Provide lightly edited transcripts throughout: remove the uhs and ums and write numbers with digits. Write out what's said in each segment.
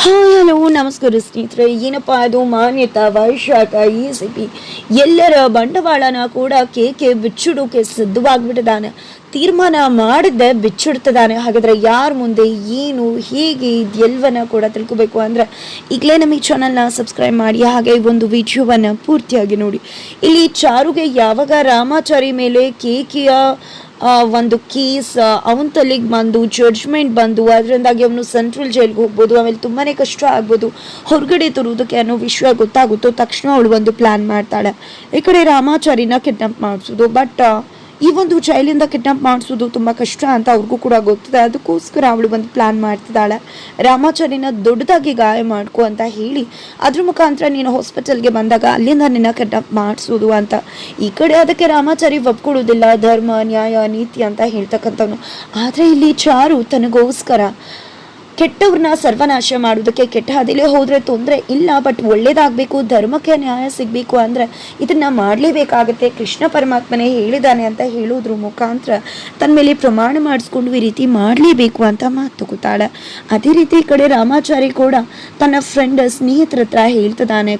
Hi hello ನಮಸ್ಕಾರ ಸ್ನೇಹಿತರೆ. ಏನಪ್ಪ ಅದು ಮಾನ್ಯತಾ ವೈಶಾಖ ECP ಎಲ್ಲರ ಬಂಡವಾಳನ ಕೂಡ ಕೇಕೆ ಬಿಚ್ಚಿಡೋಕೆ ಸಿದ್ಧವಾಗಿಬಿಟ್ಟಿದ್ದಾನೆ. ತೀರ್ಮಾನ ಮಾಡಿದ್ದೆ ಬಿಚ್ಚಿಡ್ತಿದ್ದಾನೆ. ಹಾಗಾದರೆ ಯಾರ ಮುಂದೆ ಏನು ಹೇಗೆ ಇದೆಲ್ಲವನ್ನ ಕೂಡ ತಿಳ್ಕೊಬೇಕು ಅಂದರೆ ಈಗಲೇ ನಮ್ಮ ಈ ಚಾನಲ್ನ ಸಬ್ಸ್ಕ್ರೈಬ್ ಮಾಡಿ, ಹಾಗೆ ಒಂದು ವಿಡಿಯೋವನ್ನು ಪೂರ್ತಿಯಾಗಿ ನೋಡಿ. ಇಲ್ಲಿ ಚಾರುಗೆ ಯಾವಾಗ ರಾಮಾಚಾರಿ ಮೇಲೆ ಕೇಕೆಯ ಒಂದು ಕೇಸ್ ಅವನ ತಲೆಗೆ ಬಂದು ಜಡ್ಜ್ಮೆಂಟ್ ಬಂದು ಅದರಿಂದಾಗಿ ಅವನು ಸೆಂಟ್ರಲ್ ಜೈಲ್ಗೆ ಹೋಗ್ಬೋದು, ಆಮೇಲೆ ತುಂಬಾ ಕಷ್ಟ ಆಗ್ಬೋದು, ಹೊರಗಡೆ ತರುವುದಕ್ಕೆ ಅನ್ನೋ ವಿಷಯ ಗೊತ್ತಾಗುತ್ತೋ ತಕ್ಷಣ ಅವಳು ಒಂದು ಪ್ಲ್ಯಾನ್ ಮಾಡ್ತಾಳೆ. ಈ ಕಡೆ ರಾಮಾಚಾರಿನ ಕಿಡ್ನಾಪ್ ಮಾಡಿಸೋದು. ಬಟ್ ಈ ಒಂದು ಜೈಲಿಂದ ಕಿಡ್ನಾಪ್ ಮಾಡಿಸೋದು ತುಂಬ ಕಷ್ಟ ಅಂತ ಅವ್ರಿಗೂ ಕೂಡ ಗೊತ್ತಿದೆ. ಅದಕ್ಕೋಸ್ಕರ ಅವಳು ಒಂದು ಪ್ಲ್ಯಾನ್ ಮಾಡ್ತಿದ್ದಾಳೆ. ರಾಮಾಚಾರಿನ ದೊಡ್ಡದಾಗಿ ಗಾಯ ಮಾಡ್ಕೊ ಅಂತ ಹೇಳಿ ಅದ್ರ ಮುಖಾಂತರ ನೀನು ಹಾಸ್ಪಿಟಲ್ಗೆ ಬಂದಾಗ ಅಲ್ಲಿಂದ ನಿನ್ನ ಕಿಡ್ನಾಪ್ ಮಾಡಿಸೋದು ಅಂತ. ಈ ಕಡೆ ಅದಕ್ಕೆ ರಾಮಾಚಾರಿ ಒಪ್ಕೊಳ್ಳೋದಿಲ್ಲ. ಧರ್ಮ ನ್ಯಾಯ ನೀತಿ ಅಂತ ಹೇಳ್ತಕ್ಕಂಥವ್ನು. ಆದರೆ ಇಲ್ಲಿ ಚಾರು ತನಗೋಸ್ಕರ ಕೆಟ್ಟವ್ರನ್ನ ಸರ್ವನಾಶ ಮಾಡೋದಕ್ಕೆ ಕೆಟ್ಟ ಹಾದಿಲೇ ಹೋದರೆ ತೊಂದರೆ ಇಲ್ಲ, ಬಟ್ ಒಳ್ಳೇದಾಗಬೇಕು, ಧರ್ಮಕ್ಕೆ ನ್ಯಾಯ ಸಿಗಬೇಕು ಅಂದರೆ ಇದನ್ನು ಮಾಡಲೇಬೇಕಾಗತ್ತೆ. ಕೃಷ್ಣ ಪರಮಾತ್ಮನೇ ಹೇಳಿದ್ದಾನೆ ಅಂತ ಹೇಳೋದ್ರ ಮುಖಾಂತರ ತನ್ನ ಮೇಲೆ ಪ್ರಮಾಣ ಮಾಡಿಸ್ಕೊಂಡು ಈ ರೀತಿ ಮಾಡಲೇಬೇಕು ಅಂತ ಮಾತು ತಗೋತಾಳೆ. ಅದೇ ರೀತಿ ಈ ಕಡೆ ರಾಮಾಚಾರಿ ಕೂಡ ತನ್ನ ಫ್ರೆಂಡ್ ಸ್ನೇಹಿತರ ಹತ್ರ ಹೇಳ್ತಿದ್ದಾನೆ,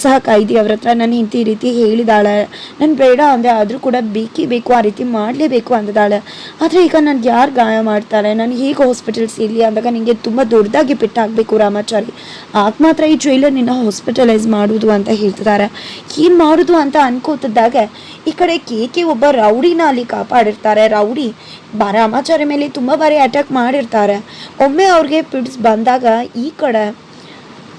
ಸಹ ಕೈದಿ ಅವ್ರ ಹತ್ರ ನನ್ನ ಹೆಂಡತಿ ಈ ರೀತಿ ಹೇಳಿದಾಳೆ, ನಾನು ಬೇಡ ಅಂದರೆ ಆದರೂ ಕೂಡ ಬೇಕೇ ಬೇಕು, ಆ ರೀತಿ ಮಾಡಲೇಬೇಕು ಅಂದಿದ್ದಾಳೆ. ಆದರೆ ಈಗ ನನಗೆ ಯಾರು ಗಾಯ ಮಾಡ್ತಾರೆ, ನಾನು ಹೇಗೆ ಹಾಸ್ಪಿಟಲ್ಸ್ ಇಲ್ಲಿ ಅಂದಾಗ ನಿಮಗೆ ತುಂಬ ದೊಡ್ಡದಾಗಿ ಪೆಟ್ಟಾಗಬೇಕು ರಾಮಾಚಾರಿ, ಆಗ ಮಾತ್ರ ಈ ಜೈಲರ್ ನಿನ್ನ ಹಾಸ್ಪಿಟಲೈಸ್ ಮಾಡುವುದು ಅಂತ ಹೇಳ್ತಿದ್ದಾರೆ. ಏನು ಮಾಡೋದು ಅಂತ ಅನ್ಕೋತಿದ್ದಾಗ ಈ ಕಡೆ ಕೇಕೆ ಒಬ್ಬ ರೌಡಿನ ಅಲ್ಲಿ ಕಾಪಾಡಿರ್ತಾರೆ. ರೌಡಿ ರಾಮಾಚಾರಿ ಮೇಲೆ ತುಂಬ ಬಾರಿ ಅಟ್ಯಾಕ್ ಮಾಡಿರ್ತಾರೆ. ಒಮ್ಮೆ ಅವ್ರಿಗೆ ಪಿಡ್ಸ್ ಬಂದಾಗ ಈ ಕಡೆ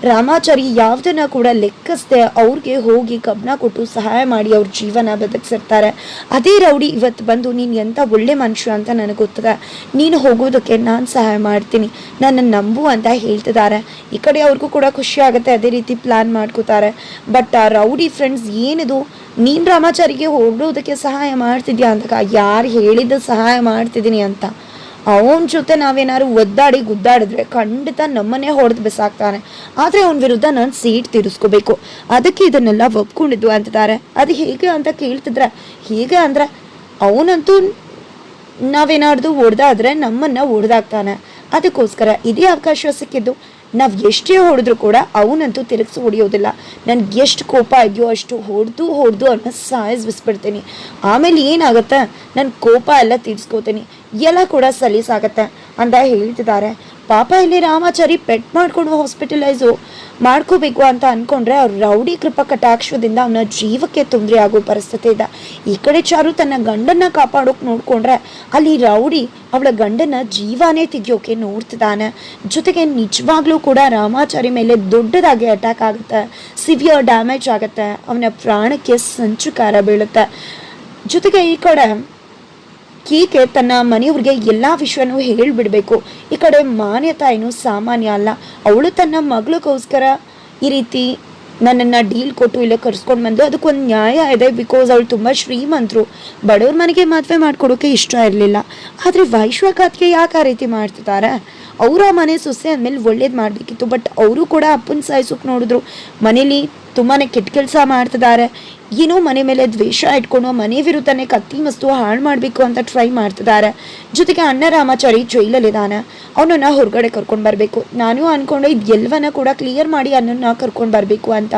ರಾಮಾಚಾರಿ ಯಾವುದನ್ನ ಕೂಡ ಲೆಕ್ಕಿಸದೆ ಅವ್ರಿಗೆ ಹೋಗಿ ಕಬ್ನ ಕೊಟ್ಟು ಸಹಾಯ ಮಾಡಿ ಅವ್ರ ಜೀವನ ಬದುಕಿಸಿರ್ತಾರೆ. ಅದೇ ರೌಡಿ ಇವತ್ತು ಬಂದು ನೀನು ಎಂಥ ಒಳ್ಳೆ ಮನುಷ್ಯ ಅಂತ ನನಗೆ ಗೊತ್ತದೆ, ನೀನು ಹೋಗೋದಕ್ಕೆ ನಾನು ಸಹಾಯ ಮಾಡ್ತೀನಿ, ನನ್ನನ್ನು ನಂಬು ಅಂತ ಹೇಳ್ತಿದ್ದಾರೆ. ಈ ಕಡೆ ಅವ್ರಿಗೂ ಕೂಡ ಖುಷಿ ಆಗುತ್ತೆ. ಅದೇ ರೀತಿ ಪ್ಲ್ಯಾನ್ ಮಾಡ್ಕೋತಾರೆ. ಬಟ್ ಆ ರೌಡಿ ಫ್ರೆಂಡ್ಸ್ ಏನಿದು, ನೀನು ರಾಮಾಚಾರಿಗೆ ಹೊರಡೋದಕ್ಕೆ ಸಹಾಯ ಮಾಡ್ತಿದ್ಯಾ ಅಂತ, ಯಾರು ಹೇಳಿದ್ದು ಸಹಾಯ ಮಾಡ್ತಿದ್ದೀನಿ ಅಂತ, ಅವನ ಜೊತೆ ನಾವೇನಾದ್ರು ಒದ್ದಾಡಿ ಗುದ್ದಾಡಿದ್ರೆ ಖಂಡಿತ ನಮ್ಮನ್ನೇ ಹೊಡೆದು ಬಿಸಾಕ್ತಾನೆ. ಆದರೆ ಅವನ ವಿರುದ್ಧ ನಾನು ಸೀಟ್ ತೀರಿಸ್ಕೋಬೇಕು, ಅದಕ್ಕೆ ಇದನ್ನೆಲ್ಲ ಒಪ್ಕೊಂಡಿದ್ದು ಅಂತಿದ್ದಾರೆ. ಅದು ಹೇಗೆ ಅಂತ ಕೇಳ್ತಿದ್ರೆ, ಹೇಗೆ ಅಂದರೆ ಅವನಂತೂ ನಾವೇನಾದ್ರು ಹೊಡೆದಾದ್ರೆ ನಮ್ಮನ್ನು ಹೊಡೆದಾಕ್ತಾನೆ. ಅದಕ್ಕೋಸ್ಕರ ಇದೇ ಅವಕಾಶ ಸಿಕ್ಕಿದ್ದು. ನಾವು ಎಷ್ಟೇ ಹೊಡೆದ್ರೂ ಕೂಡ ಅವನಂತೂ ತಿರುಗಿಸಿ ಹೊಡೆಯೋದಿಲ್ಲ. ನನಗೆ ಎಷ್ಟು ಕೋಪ ಇದೆಯೋ ಅಷ್ಟು ಹೊಡೆದು ಅವನ್ನ ಸಾಯಿಸ್ಬಿಸ್ಬಿಡ್ತೀನಿ. ಆಮೇಲೆ ಏನಾಗುತ್ತೆ, ನನ್ನ ಕೋಪ ಎಲ್ಲ ತೀರ್ಸ್ಕೋತೀನಿ, ಎಲ್ಲ ಕೂಡ ಸಲೀಸಾಗತ್ತೆ ಅಂತ ಹೇಳ್ತಿದ್ದಾರೆ. ಪಾಪ ಇಲ್ಲಿ ರಾಮಾಚಾರಿ ಪೆಟ್ ಮಾಡ್ಕೊಂಡು ಹಾಸ್ಪಿಟಲೈಸು ಮಾಡ್ಕೋಬೇಕು ಅಂತ ಅಂದ್ಕೊಂಡ್ರೆ ಅವ್ರ ರೌಡಿ ಕೃಪಾ ಕಟಾಕ್ಷದಿಂದ ಅವನ ಜೀವಕ್ಕೆ ತೊಂದರೆ ಆಗೋ ಪರಿಸ್ಥಿತಿ ಇದೆ. ಈ ಕಡೆ ಚಾರು ತನ್ನ ಗಂಡನ್ನ ಕಾಪಾಡೋಕೆ ನೋಡ್ಕೊಂಡ್ರೆ ಅಲ್ಲಿ ರೌಡಿ ಅವಳ ಗಂಡನ ಜೀವನೇ ತೆಗಿಯೋಕೆ ನೋಡ್ತಿದ್ದಾನೆ. ಜೊತೆಗೆ ನಿಜವಾಗ್ಲೂ ಕೂಡ ರಾಮಾಚಾರಿ ಮೇಲೆ ದೊಡ್ಡದಾಗಿ ಅಟ್ಯಾಕ್ ಆಗುತ್ತೆ, ಸಿವಿಯರ್ ಡ್ಯಾಮೇಜ್ ಆಗುತ್ತೆ, ಅವನ ಪ್ರಾಣಕ್ಕೆ ಸಂಚುಕಾರ ಬೀಳುತ್ತೆ. ಜೊತೆಗೆ ಈ ಕಡೆ ಕೇಕೆ ತನ್ನ ಮನೆಯವ್ರಿಗೆ ಎಲ್ಲ ವಿಷಯನೂ ಹೇಳಿಬಿಡಬೇಕು. ಈ ಕಡೆ ಮಾನ್ಯತಾ ಏನು ಸಾಮಾನ್ಯ ಅಲ್ಲ. ಅವಳು ತನ್ನ ಮಗಳಿಗೋಸ್ಕರ ಈ ರೀತಿ ನನ್ನನ್ನು ಡೀಲ್ ಕೊಟ್ಟು ಇಲ್ಲೇ ಕರ್ಸ್ಕೊಂಡು ಬಂದು, ಅದಕ್ಕೊಂದು ನ್ಯಾಯ ಇದೆ. ಬಿಕಾಸ್ ಅವಳು ತುಂಬ ಶ್ರೀಮಂತರು, ಬಡವ್ರ ಮನೆಗೆ ಮದುವೆ ಮಾಡ್ಕೊಡೋಕೆ ಇಷ್ಟ ಇರಲಿಲ್ಲ. ಆದರೆ ವೈಶ್ವಾಖಾತ್ಗೆ ಯಾಕೆ ಆ ರೀತಿ ಮಾಡ್ತಿದ್ದಾರೆ? ಅವರ ಮನೆ ಸೊಸೆ ಅಂದಮೇಲೆ ಒಳ್ಳೇದು ಮಾಡಬೇಕಿತ್ತು. ಬಟ್ ಅವರು ಕೂಡ ಅಪ್ಪನ ಸಾಯಿಸೋಕೆ ನೋಡಿದ್ರು. ಮನೇಲಿ ತುಂಬಾ ಕೆಟ್ಟ ಕೆಲಸ ಮಾಡ್ತಿದ್ದಾರೆ. ಏನೋ ಮನೆ ಮೇಲೆ ದ್ವೇಷ ಇಟ್ಕೊಂಡು ಮನೆ ವಿರುದ್ಧನೇ ಕತ್ತಿ ಮಸ್ತು ಹಾಳು ಮಾಡಬೇಕು ಅಂತ ಟ್ರೈ ಮಾಡ್ತಿದ್ದಾರೆ. ಜೊತೆಗೆ ಅಣ್ಣ ರಾಮಾಚಾರಿ ಜೈಲಲ್ಲಿದ್ದಾನೆ, ಅವನನ್ನು ಹೊರಗಡೆ ಕರ್ಕೊಂಡು ಬರಬೇಕು. ನಾನು ಅಂದ್ಕೊಂಡು ಇದೆಲ್ಲವನ್ನ ಕೂಡ ಕ್ಲಿಯರ್ ಮಾಡಿ ಅಣ್ಣನ ಕರ್ಕೊಂಡು ಬರಬೇಕು ಅಂತ.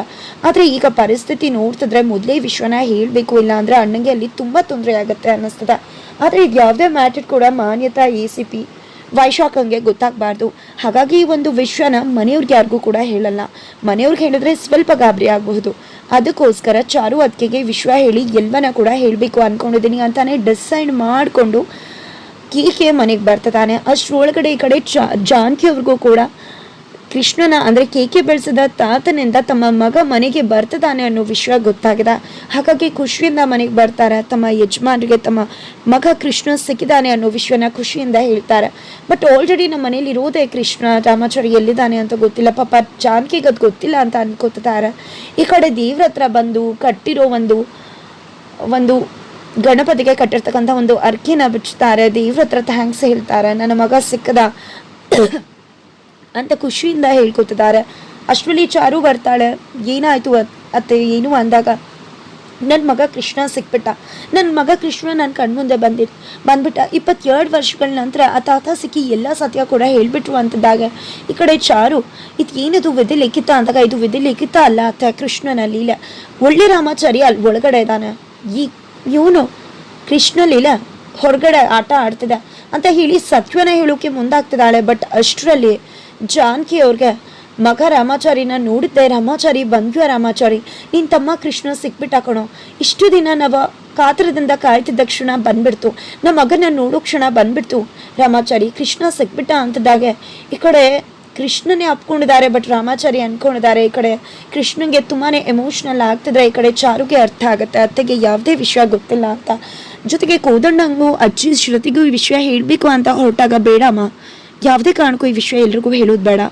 ಆದರೆ ಈಗ ಪರಿಸ್ಥಿತಿ ನೋಡ್ತಿದ್ರೆ ಮೊದಲೇ ವಿಶ್ವನ ಹೇಳಬೇಕು, ಇಲ್ಲ ಅಂದರೆ ಅಣ್ಣಗೆ ಅಲ್ಲಿ ತುಂಬ ತೊಂದರೆ ಆಗುತ್ತೆ ಅನ್ನಿಸ್ತದೆ. ಆದರೆ ಇದು ಯಾವುದೇ ಮ್ಯಾಟರ್ ಕೂಡ ಮಾನ್ಯತಾ ECP ವೈಶಾಖಂಗೆ ಗೊತ್ತಾಗಬಾರ್ದು. ಹಾಗಾಗಿ ಈ ಒಂದು ವಿಷಯನ ಮನೆಯವ್ರಿಗೆ ಯಾರಿಗೂ ಕೂಡ ಹೇಳಲ್ಲ. ಮನೆಯವ್ರಿಗೆ ಹೇಳಿದ್ರೆ ಸ್ವಲ್ಪ ಗಾಬರಿ ಆಗಬಹುದು. ಅದಕ್ಕೋಸ್ಕರ ಚಾರು ಅದಕ್ಕೆ ವಿಶ್ವ ಹೇಳಿ ಎಲ್ಲವನ್ನ ಕೂಡ ಹೇಳಬೇಕು ಅಂದ್ಕೊಂಡಿದ್ದೀನಿ ಅಂತಾನೆ ಡಿಸೈಡ್ ಮಾಡಿಕೊಂಡು ಕೇಕೆ ಮನೆಗೆ ಬರ್ತಿದ್ದಾನೆ. ಅಷ್ಟರೊಳಗಡೆ ಈ ಕಡೆ ಜಾನಕಿ ಅವ್ರಿಗೂ ಕೂಡ ಕೃಷ್ಣನ ಅಂದರೆ ಕೇಕೆ ಬೆಳೆಸಿದ ತಾತನಿಂದ ತಮ್ಮ ಮಗ ಮನೆಗೆ ಬರ್ತಿದ್ದಾನೆ ಅನ್ನೋ ವಿಷಯ ಗೊತ್ತಾಗಿದೆ. ಹಾಗಾಗಿ ಖುಷಿಯಿಂದ ಮನೆಗೆ ಬರ್ತಾರೆ. ತಮ್ಮ ಯಜಮಾನರಿಗೆ ತಮ್ಮ ಮಗ ಕೃಷ್ಣ ಸಿಕ್ಕಿದ್ದಾನೆ ಅನ್ನೋ ವಿಷಯನ ಖುಷಿಯಿಂದ ಹೇಳ್ತಾರೆ. ಬಟ್ ಆಲ್ರೆಡಿ ನಮ್ಮ ಮನೇಲಿ ಇರೋದೇ ಕೃಷ್ಣ, ರಾಮಾಚಾರಿ ಎಲ್ಲಿದ್ದಾನೆ ಅಂತ ಗೊತ್ತಿಲ್ಲ. ಪಾಪ ಜಾನಕಿಗೆ ಅದು ಗೊತ್ತಿಲ್ಲ ಅಂತ ಅನ್ಕೋತಿದ್ದಾರೆ. ಈ ಕಡೆ ದೇವ್ರ ಹತ್ರ ಬಂದು ಕಟ್ಟಿರೋ ಒಂದು ಗಣಪತಿಗೆ ಕಟ್ಟಿರ್ತಕ್ಕಂಥ ಒಂದು ಅರ್ಕೆನ ಬಿಚ್ತಾರೆ. ದೇವ್ರ ಹತ್ರ ಥ್ಯಾಂಕ್ಸ್ ಹೇಳ್ತಾರೆ, ನನ್ನ ಮಗ ಸಿಕ್ಕದ ಅಂತ ಖುಷಿಯಿಂದ ಹೇಳ್ಕೊತಿದ್ದಾರೆ. ಅಷ್ಟರಲ್ಲಿ ಚಾರು ಬರ್ತಾಳೆ. ಏನಾಯಿತು ಅತ್ತೆ ಏನು ಅಂದಾಗ ನನ್ನ ಮಗ ಕೃಷ್ಣ ಸಿಕ್ಬಿಟ್ಟ, ನನ್ನ ಮಗ ಕೃಷ್ಣ ನನ್ನ ಕಣ್ಮುಂದೆ ಬಂದ್ಬಿಟ್ಟ. 22 ವರ್ಷಗಳ ನಂತರ ಆ ತಾತ ಸಿಕ್ಕಿ ಎಲ್ಲ ಸತ್ಯ ಕೂಡ ಹೇಳ್ಬಿಟ್ರು ಅಂತದಾಗ ಈ ಕಡೆ ಚಾರು ಇದು ಏನದು ವಿಧಿ ಲಿಖಿತ ಅಂದಾಗ ಇದು ವಿಧಿ ಲಿಖಿತ ಅಲ್ಲ ಅತ್ತ, ಕೃಷ್ಣನ ಲೀಲೆ. ಒಳ್ಳೆ ರಾಮಾಚಾರಿ ಅಲ್ಲಿ ಒಳಗಡೆ ಇದ್ದಾನೆ, ಇವನು ಕೃಷ್ಣ ಲೀಲೆ ಹೊರಗಡೆ ಆಟ ಆಡ್ತಿದೆ ಅಂತ ಹೇಳಿ ಸತ್ಯನ ಹೇಳೋಕೆ ಮುಂದಾಗ್ತಿದ್ದಾಳೆ. ಬಟ್ ಅಷ್ಟರಲ್ಲಿ ಜಾನಕಿ ಅವ್ರಿಗೆ ಮಗ ರಾಮಾಚಾರಿನ ನೋಡಿದ್ದೆ, ರಾಮಾಚಾರಿ ಬಂದ್ವ ರಾಮಾಚಾರಿ, ನಿನ್ನ ತಮ್ಮ ಕೃಷ್ಣ ಸಿಕ್ಬಿಟ್ಟ ಕಣೋ, ಇಷ್ಟು ದಿನ ನಾವು ಕಾತರದಿಂದ ಕಾಯ್ತಿದ್ದ ಕ್ಷಣ ಬಂದ್ಬಿಡ್ತು, ನಮ್ಮ ಮಗನ ನೋಡೋ ಕ್ಷಣ ಬಂದ್ಬಿಡ್ತು ರಾಮಾಚಾರಿ, ಕೃಷ್ಣ ಸಿಕ್ಬಿಟ್ಟ ಅಂತದಾಗೆ ಈ ಕಡೆ ಕೃಷ್ಣನೇ ಅಪ್ಕೊಂಡಿದ್ದಾರೆ. ಬಟ್ ರಾಮಾಚಾರಿ ಅನ್ಕೊಂಡಿದ್ದಾರೆ. ಈ ಕಡೆ ಕೃಷ್ಣಂಗೆ ತುಂಬಾ ಎಮೋಷ್ನಲ್ ಆಗ್ತಿದ್ರೆ ಈ ಕಡೆ ಚಾರುಗೆ ಅರ್ಥ ಆಗುತ್ತೆ ಅತ್ತೆಗೆ ಯಾವುದೇ ವಿಷಯ ಗೊತ್ತಿಲ್ಲ ಅಂತ. ಜೊತೆಗೆ ಕೋದಂಡಂಗೂ ಅಜ್ಜಿ ಶ್ರುತಿಗೂ ಈ ವಿಷಯ ಹೇಳಬೇಕು ಅಂತ ಹೊರಟಾಗ ಬೇಡಮ್ಮ, ಯಾವುದೇ ಕಾರಣಕ್ಕೂ ಈ ವಿಷಯ ಎಲ್ರಿಗೂ ಹೇಳೋದು ಬೇಡ,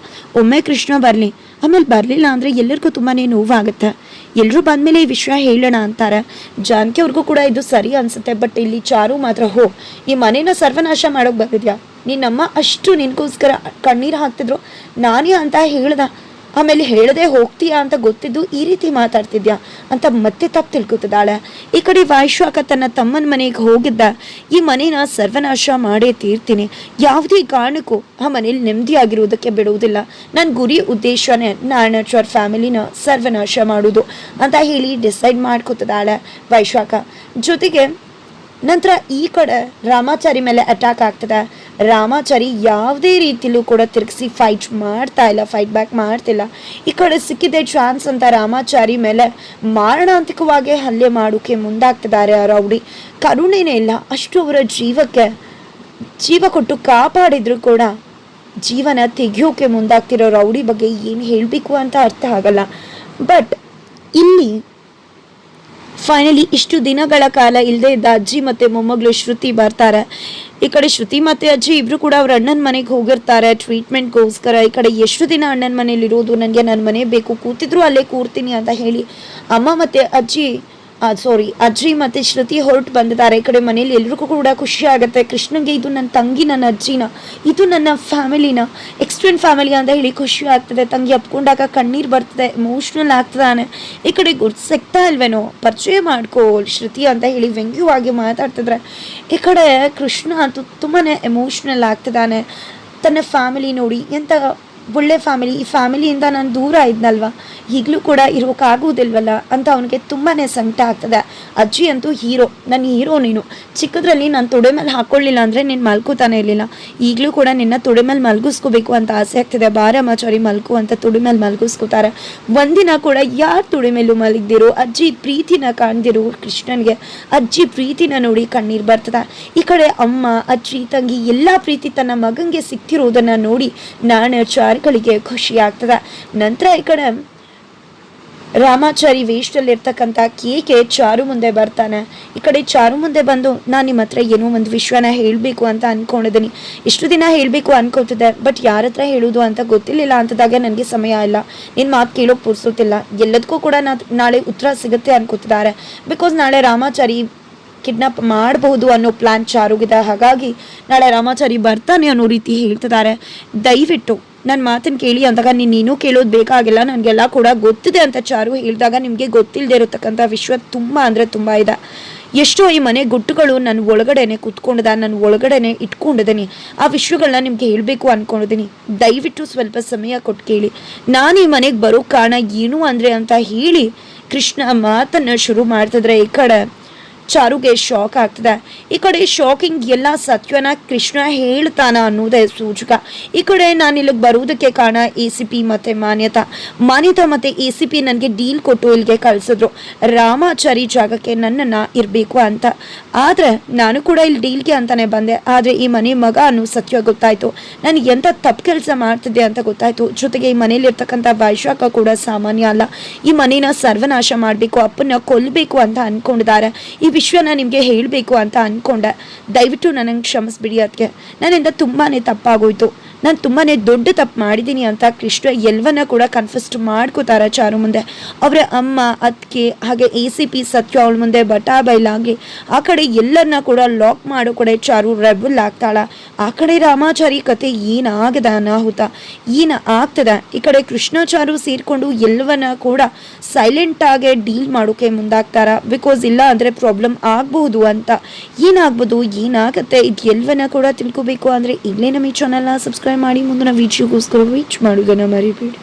ಒಮ್ಮೆ ಕೃಷ್ಣ ಬರಲಿ, ಆಮೇಲೆ ಬರಲಿಲ್ಲ ಅಂದರೆ ಎಲ್ಲರಿಗೂ ತುಂಬಾ ನೋವಾಗುತ್ತೆ, ಎಲ್ಲರೂ ಬಂದಮೇಲೆ ಈ ವಿಷಯ ಹೇಳೋಣ ಅಂತಾರೆ. ಜಾನಕಿ ಅವ್ರಿಗೂ ಕೂಡ ಇದು ಸರಿ ಅನಿಸುತ್ತೆ. ಬಟ್ ಇಲ್ಲಿ ಚಾರು ಮಾತ್ರ ಈ ಮನೇನ ಸರ್ವನಾಶ ಮಾಡೋಕೆ ಬಂದಿದ್ಯಾ, ನಿನ್ನಮ್ಮ ಅಷ್ಟು ನಿನಗೋಸ್ಕರ ಕಣ್ಣೀರು ಹಾಕ್ತಿದ್ರು, ನಾನೇ ಅಂತ ಹೇಳ್ದ, ಆಮೇಲೆ ಹೇಳದೆ ಹೋಗ್ತೀಯಾ ಅಂತ ಗೊತ್ತಿದ್ದು ಈ ರೀತಿ ಮಾತಾಡ್ತಿದ್ಯಾ ಅಂತ ಮತ್ತೆ ತಪ್ಪು ತಿಳ್ಕೊತಿದ್ದಾಳೆ. ಈ ಕಡೆ ವೈಶ್ವಾಕ ತನ್ನ ತಮ್ಮನ ಮನೆಗೆ ಹೋಗಿದ್ದ, ಈ ಮನೇನ ಸರ್ವನಾಶ ಮಾಡೇ ತೀರ್ತೀನಿ, ಯಾವುದೇ ಕಾರಣಕ್ಕೂ ಆ ಮನೇಲಿ ನೆಮ್ಮದಿಯಾಗಿರುವುದಕ್ಕೆ ಬಿಡುವುದಿಲ್ಲ, ನನ್ನ ಗುರಿ ಉದ್ದೇಶನೇ ನಾರಾಯಣಾಚಾರ್ ಫ್ಯಾಮಿಲಿನ ಸರ್ವನಾಶ ಮಾಡೋದು ಅಂತ ಹೇಳಿ ಡಿಸೈಡ್ ಮಾಡ್ಕೊತಿದ್ದಾಳೆ ವೈಶ್ವಾಕ. ಜೊತೆಗೆ ನಂತರ ಈ ಕಡೆ ರಾಮಾಚಾರಿ ಮೇಲೆ ಅಟ್ಯಾಕ್ ಆಗ್ತದೆ. ರಾಮಾಚಾರಿ ಯಾವುದೇ ರೀತಿಲೂ ಕೂಡ ತಿರುಗಿಸಿ ಫೈಟ್ ಬ್ಯಾಕ್ ಮಾಡ್ತಿಲ್ಲ. ಈ ಕಡೆ ಸಿಕ್ಕಿದೆ ಚಾನ್ಸ್ ಅಂತ ರಾಮಾಚಾರಿ ಮೇಲೆ ಮಾರಣಾಂತಿಕವಾಗಿ ಹಲ್ಲೆ ಮಾಡೋಕೆ ಮುಂದಾಗ್ತಿದ್ದಾರೆ ಆ ರೌಡಿ. ಕರುಣೆನೇ ಇಲ್ಲ, ಅಷ್ಟು ಅವರ ಜೀವ ಕೊಟ್ಟು ಕಾಪಾಡಿದ್ರು ಕೂಡ ಜೀವನ ತೆಗೆಯೋಕೆ ಮುಂದಾಗ್ತಿರೋ ರೌಡಿ ಬಗ್ಗೆ ಏನು ಹೇಳಬೇಕು ಅಂತ ಅರ್ಥ ಆಗಲ್ಲ. ಬಟ್ ಇಲ್ಲಿ ಫೈನಲಿ ಇಷ್ಟು ದಿನಗಳ ಕಾಲ ಇಲ್ಲದೆ ಇದ್ದ ಅಜ್ಜಿ ಮತ್ತು ಮೊಮ್ಮಗಳು ಶ್ರುತಿ ಬರ್ತಾರೆ. ಈ ಕಡೆ ಶ್ರುತಿ ಮತ್ತು ಅಜ್ಜಿ ಇಬ್ರು ಕೂಡ ಅವ್ರ ಅಣ್ಣನ ಮನೆಗೆ ಹೋಗಿರ್ತಾರೆ ಟ್ರೀಟ್ಮೆಂಟ್ಗೋಸ್ಕರ. ಈ ಕಡೆ ಎಷ್ಟು ದಿನ ಅಣ್ಣನ ಮನೇಲಿ ಇರೋದು, ನನಗೆ ನನ್ನ ಮನೆ ಬೇಕು, ಕೂತಿದ್ರು ಅಲ್ಲೇ ಕೂರ್ತೀನಿ ಅಂತ ಹೇಳಿ ಅಮ್ಮ ಮತ್ತು ಅಜ್ಜಿ ಮತ್ತು ಶ್ರುತಿ ಹೊರಟು ಬಂದಿದ್ದಾರೆ. ಈ ಕಡೆ ಮನೇಲಿ ಎಲ್ರಿಗೂ ಕೂಡ ಖುಷಿ ಆಗುತ್ತೆ. ಕೃಷ್ಣಂಗೆ ಇದು ನನ್ನ ತಂಗಿ, ನನ್ನ ಅಜ್ಜಿನ, ಇದು ನನ್ನ ಫ್ಯಾಮಿಲಿನ, ಎಕ್ಸ್ಟೆಂಡ್ ಫ್ಯಾಮಿಲಿ ಅಂತ ಹೇಳಿ ಖುಷಿ ಆಗ್ತದೆ. ತಂಗಿ ಅಪ್ಕೊಂಡಾಗ ಕಣ್ಣೀರು ಬರ್ತದೆ, ಎಮೋಷ್ನಲ್ ಆಗ್ತದಾನೆ. ಈ ಕಡೆ ಗುರ್ತು ಸಿಗ್ತಾ ಇಲ್ವೇನೋ, ಪರಿಚಯ ಮಾಡ್ಕೋ ಶ್ರುತಿ ಅಂತ ಹೇಳಿ ವ್ಯಂಗ್ಯವಾಗಿ ಮಾತಾಡ್ತಿದ್ರೆ ಈ ಕಡೆ ಕೃಷ್ಣ ಅಂತೂ ತುಂಬಾ ಎಮೋಷ್ನಲ್ ಆಗ್ತಿದ್ದಾನೆ. ತನ್ನ ಫ್ಯಾಮಿಲಿ ನೋಡಿ ಎಂಥ ಒಳ್ಳೆ ಫ್ಯಾಮಿಲಿ, ಈ ಫ್ಯಾಮಿಲಿಯಿಂದ ನಾನು ದೂರ ಇದ್ನಲ್ವ, ಈಗಲೂ ಕೂಡ ಇರೋಕ್ಕಾಗೋದಿಲ್ವಲ್ಲ ಅಂತ ಅವನಿಗೆ ತುಂಬಾ ಸಂಕಟ ಆಗ್ತದೆ. ಅಜ್ಜಿ ಅಂತೂ ನನ್ನ ಹೀರೋ ನೀನು, ಚಿಕ್ಕದ್ರಲ್ಲಿ ನಾನು ತೊಡೆ ಮೇಲೆ ಹಾಕ್ಕೊಳ್ಳಿಲ್ಲ ಅಂದರೆ ನೀನು ಮಲ್ಕೋತಾನೆ ಇರಲಿಲ್ಲ, ಈಗಲೂ ಕೂಡ ನಿನ್ನ ತೊಡೆ ಮೇಲೆ ಮಲ್ಗಿಸ್ಕೋಬೇಕು ಅಂತ ಆಸೆ ಆಗ್ತಿದೆ, ಬಾರಮಾಚಾರಿ ಮಲ್ಕು ಅಂತ ತೊಡೆ ಮೇಲೆ ಮಲ್ಗಿಸ್ಕೋತಾರೆ. ಒಂದಿನ ಕೂಡ ಯಾರು ತೊಡೆ ಮೇಲೂ ಮಲಗ್ದಿರೋ, ಅಜ್ಜಿ ಪ್ರೀತಿನ ಕಾಣ್ದಿರೋ ಕೃಷ್ಣನಿಗೆ ಅಜ್ಜಿ ಪ್ರೀತಿನ ನೋಡಿ ಕಣ್ಣೀರು ಬರ್ತದೆ. ಈ ಕಡೆ ಅಮ್ಮ, ಅಜ್ಜಿ, ತಂಗಿ ಎಲ್ಲ ಪ್ರೀತಿ ತನ್ನ ಮಗನಿಗೆ ಸಿಕ್ತಿರೋದನ್ನು ನೋಡಿ ನಾರಾಯಣಾಚಾರ್ಯಗಳಿಗೆ ಖುಷಿ ಆಗ್ತದೆ. ನಂತರ ಈ ಕಡೆ ರಾಮಾಚಾರಿ ವೇಷದಲ್ಲಿರ್ತಕ್ಕಂಥ ಕೇಕೆ ಚಾರು ಮುಂದೆ ಬರ್ತಾನೆ. ಈ ಕಡೆ ಚಾರು ಮುಂದೆ ಬಂದು, ನಾನು ನಿಮ್ಮ ಹತ್ರ ಏನೋ ಒಂದು ವಿಷಯನ ಹೇಳಬೇಕು ಅಂತ ಅಂದ್ಕೊಂಡಿದ್ದೀನಿ, ಇಷ್ಟು ದಿನ ಹೇಳಬೇಕು ಅನ್ಕೋತಿದ್ದೆ, ಬಟ್ ಯಾರ ಹತ್ರ ಹೇಳೋದು ಅಂತ ಗೊತ್ತಿರಲಿಲ್ಲ ಅಂತದಾಗ ನನಗೆ ಸಮಯ ಇಲ್ಲ, ನಿನ್ನ ಮಾತು ಕೇಳೋಕೆ ಪುರ್ಸೋತಿಲ್ಲ, ಎಲ್ಲದಕ್ಕೂ ಕೂಡ ನಾಳೆ ಉತ್ತರ ಸಿಗುತ್ತೆ ಅನ್ಕೋತಿದ್ದಾರೆ. ಬಿಕಾಸ್ ನಾಳೆ ರಾಮಾಚಾರಿ ಕಿಡ್ನಾಪ್ ಮಾಡಬಹುದು ಅನ್ನೋ ಪ್ಲಾನ್ ಚಾರುಗಿದೆ. ಹಾಗಾಗಿ ನಾಳೆ ರಾಮಾಚಾರಿ ಬರ್ತಾನೆ ಅನ್ನೋ ರೀತಿ ಹೇಳ್ತಿದ್ದಾರೆ. ದಯವಿಟ್ಟು ನನ್ನ ಮಾತನ್ನು ಕೇಳಿ ಅಂದಾಗ ನೀನು ಕೇಳೋದು ಬೇಕಾಗಿಲ್ಲ, ನನಗೆಲ್ಲ ಕೂಡ ಗೊತ್ತಿದೆ ಅಂತ ಚಾರು ಹೇಳಿದಾಗ ನಿಮಗೆ ಗೊತ್ತಿಲ್ಲದೆ ಇರತಕ್ಕಂಥ ವಿಷಯ ತುಂಬ ಅಂದರೆ ತುಂಬ ಇದೆ. ಎಷ್ಟೋ ಈ ಮನೆ ಗುಟ್ಟುಗಳು ನನ್ನ ಒಳಗಡೆನೆ ಕೂತ್ಕೊಂಡಿದೆ, ನನ್ನ ಒಳಗಡೆನೆ ಇಟ್ಕೊಂಡಿದ್ದೀನಿ, ಆ ವಿಷಯಗಳನ್ನ ನಿಮ್ಗೆ ಹೇಳಬೇಕು ಅಂದ್ಕೊಂಡಿದ್ದೀನಿ, ದಯವಿಟ್ಟು ಸ್ವಲ್ಪ ಸಮಯ ಕೊಟ್ಟು ಕೇಳಿ. ನಾನು ಈ ಮನೆಗೆ ಬರೋ ಕಾರಣ ಏನು ಅಂದರೆ ಅಂತ ಹೇಳಿ ಕೃಷ್ಣ ಮಾತನ್ನು ಶುರು ಮಾಡ್ತಿದ್ರೆ ಈ ಕಡೆ ಚಾರುಗೆ ಶಾಕ್ ಆಗ್ತದೆ. ಈ ಕಡೆ ಶಾಕಿಂಗ್ ಎಲ್ಲ ಸತ್ಯನ ಕೃಷ್ಣ ಹೇಳ್ತಾನ ಅನ್ನೋದೇ ಸೂಚಕ. ಈ ಕಡೆ ನಾನು ಇಲ್ಲಿಗೆ ಬರುವುದಕ್ಕೆ ಕಾರಣ ACP ಮತ್ತು ಮಾನ್ಯತಾ ಮತ್ತು ACP ನನಗೆ ಡೀಲ್ ಕೊಟ್ಟು ಇಲ್ಲಿಗೆ ಕಳಿಸಿದ್ರು, ರಾಮಾಚಾರಿ ಜಾಗಕ್ಕೆ ನನ್ನನ್ನು ಇರಬೇಕು ಅಂತ. ಆದರೆ ನಾನು ಕೂಡ ಇಲ್ಲಿ ಡೀಲ್ಗೆ ಅಂತಾನೆ ಬಂದೆ. ಆದರೆ ಈ ಮನೆ ಮಗ ಅನ್ನೋ ಸತ್ಯ ಗೊತ್ತಾಯಿತು, ನಾನು ಎಂಥ ತಪ್ಪು ಕೆಲಸ ಮಾಡ್ತಿದ್ದೆ ಅಂತ ಗೊತ್ತಾಯಿತು. ಜೊತೆಗೆ ಈ ಮನೇಲಿರ್ತಕ್ಕಂಥ ವೈಶಾಖ ಕೂಡ ಸಾಮಾನ್ಯ ಅಲ್ಲ, ಈ ಮನೇನ ಸರ್ವನಾಶ ಮಾಡಬೇಕು, ಅಪ್ಪನ ಕೊಲ್ಲಬೇಕು ಅಂತ ಅಂದ್ಕೊಂಡಿದ್ದಾರೆ. ಈ ವಿಷಯನ ನಿಮಗೆ ಹೇಳಬೇಕು ಅಂತ ಅಂದ್ಕೊಂಡೆ, ದಯವಿಟ್ಟು ನನಗೆ ಕ್ಷಮಿಸ್ಬಿಡಿ. ಅದಕ್ಕೆ ನನ್ನಿಂದ ತುಂಬಾ ತಪ್ಪಾಗೋಯ್ತು, ನಾನು ತುಂಬಾ ದೊಡ್ಡ ತಪ್ಪು ಮಾಡಿದ್ದೀನಿ ಅಂತ ಕೃಷ್ಣ ಎಲ್ಲವನ್ನ ಕೂಡ ಕನ್ಫೆಸ್ಟ್ ಮಾಡ್ಕೋತಾರೆ ಚಾರು ಮುಂದೆ. ಅವರ ಅಮ್ಮ, ಅತ್ತಿಗೆ ಹಾಗೆ ACP ಸತ್ಯ ಅವಳ ಮುಂದೆ ಬಟಾ ಬೈಲಾಗಿ ಆ ಕಡೆ ಎಲ್ಲರನ್ನ ಕೂಡ ಲಾಕ್ ಮಾಡೋ ಕಡೆ ಚಾರು ರೆಬಲ್ ಆಗ್ತಾಳ. ಆ ಕಡೆ ರಾಮಾಚಾರಿ ಕತೆ ಏನಾಗದ ಅನಾಹುತ ಆಗ್ತದೆ. ಈ ಕಡೆ ಕೃಷ್ಣಾಚಾರು ಸೇರ್ಕೊಂಡು ಎಲ್ಲವನ್ನ ಕೂಡ ಸೈಲೆಂಟ್ ಆಗಿ ಡೀಲ್ ಮಾಡೋಕೆ ಮುಂದಾಗ್ತಾರ. ಬಿಕಾಸ್ ಇಲ್ಲ ಅಂದ್ರೆ ಪ್ರಾಬ್ಲಮ್ ಆಗಬಹುದು ಅಂತ. ಏನಾಗ್ಬೋದು, ಏನಾಗತ್ತೆ, ಇದು ಎಲ್ಲವನ್ನ ಕೂಡ ತಿಳ್ಕೋಬೇಕು ಅಂದ್ರೆ ಇಲ್ಲೇ ನಮ್ಮ ಈ ಚಾನಲ್ನ ಸಬ್ಸ್ಕ್ರೈಬ್ ಮಾಡಿ ಮುಂದಿನ ವಿಡಿಯೋಗೋಸ್ಕರ ವೇಟ್ ಮಾಡೋದನ್ನ ಮರಿಬೇಡಿ.